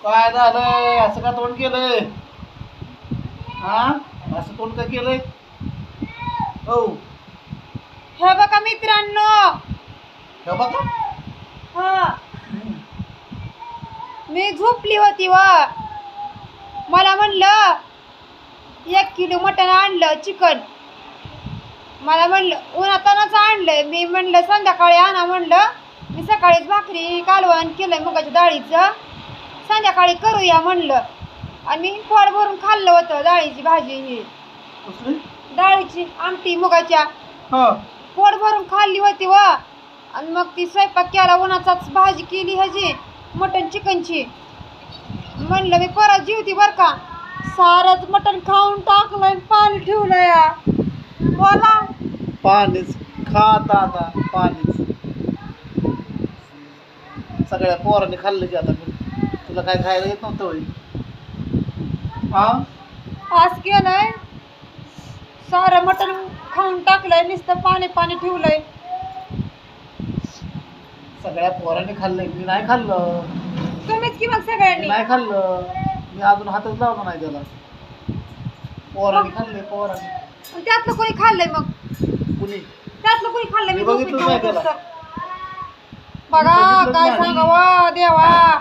काय झालंय असं का तोंड केलंय? हा असं तोंड का केलंय? हो हे बघा मित्रांनो, हे बघा हा मी झोपली होती व मला म्हणलं 1 किलो मटण आणलं, चिकन. मला म्हणलं उन्हातानाच आणलंय. मी म्हणलं संध्याकाळी आणा म्हणलं. मी सकाळीच भाकरी कालवण केलंय मुगाच्या डाळीचं, संध्याकाळी करूया म्हणलं. आणि पोट भरून खाल्लं होतं. डाळीची भाजी ही कसली? डाळीची आमटी मुगाच्या हा पोट भरून खाल्ली होती व. आणि मग ती स्वयंपाक केला, उन्हाचाच भाजी केली ह्याची मटण चिकनची. म्हणलं मी परत जेवती बर का. सारच मटण खाऊन टाकलंय, पाणी ठेवलंय. बोला. पाणीच खात आता पाणीच. सगळ्या पोरांनी खाल्लं की आता तुला काय खायला येत नव्हतं होय? हा आज केलंय, सारं मटण खाऊन टाकलंय, नुसतं पाणी पाणी ठेवलंय. सगळ्या पोरांनी खाल्लंय, मी नाही खाल्लं. तुम्हीच की मग मी सगळ्यांनी. नाही खाल्लं. मी अजून हातच लावला नाही त्याला. पोरांनी खाल्लंय पोरांनी. आणि त्यातलं कोणी खाल्लंय मग? कुणी? त्यातलं कोणी खाल्लंय? मी मी बघितलंच नाही त्याला. बघा बघितलंच काय नाही. सांगावं देवा.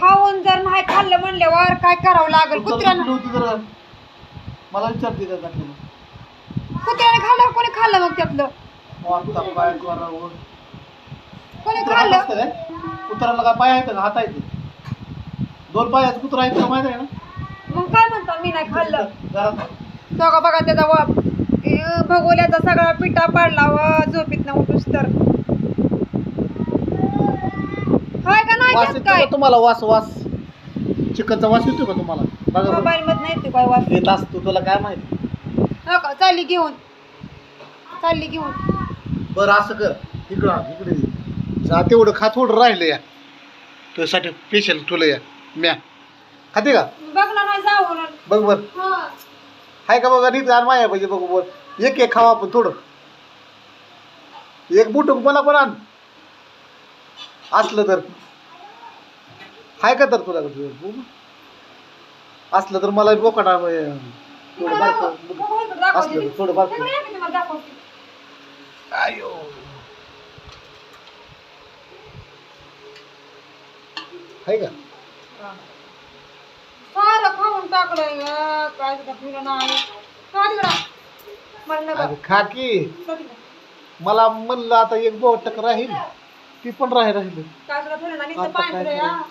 खाऊन जर नाही खाल्लं म्हणल्यावर काय करावं लागेल? कुत्र्यानं मला विचारते का घातलेलं? कुत्र्याने खाल्लं, कोणी खाल्लं मग त्यातलं? आता काय करावं? कोणी कुत्रा खाल्लं? असतं काय? कुत्र्याला काय पाय आहेत का हात आहेत? 2 पायाचं कुत्रा आहे तुला माहिती आहे ना? मग काय म्हणता मी नाही खाल्लं? घरात बघा बघा त्याचा भगोल्याचा सगळा पिठा पाडला व झोपीत ना उठूस तर. हाय का नाही वास त्यात येतो काय? का तुम्हाला? वास चिकनचा वास येतो का तुम्हाला? बघा बरं. मोबाईल मध्ये नाही येते काय वास? येत असतो, तुला काय माहिती? हो का, चालली घेऊन. बरं असं कर, इकडे जा, तेवढं खा, थोडं राहिलं या तुझ्यासाठी स्पेशल तुला या म्या खाते का? बघणार नाही जाऊन. बघ बर हा हाय का बघा, नीट आण माया पाहिजे बघू बर. एक खावा आपण थोडं. एक बुट मला पण आण असलं तर. हाय का तर तुला असलं तर मला बोकाटा थोडं बारकं असलं थोडं बारकं. आयो हाय का? सारं खाऊन टाकलंय ग. काय सुद्धा ठेवलं नाही. का तिकडं? मला नाही अरे खा की. बघ. मला म्हणलं आता एक बोटक राहील, ती पण राहील. काय सुद्धा ठेवलं नाही. नुसतं आता पाणी काय ठेवलंय, करायचं? हा.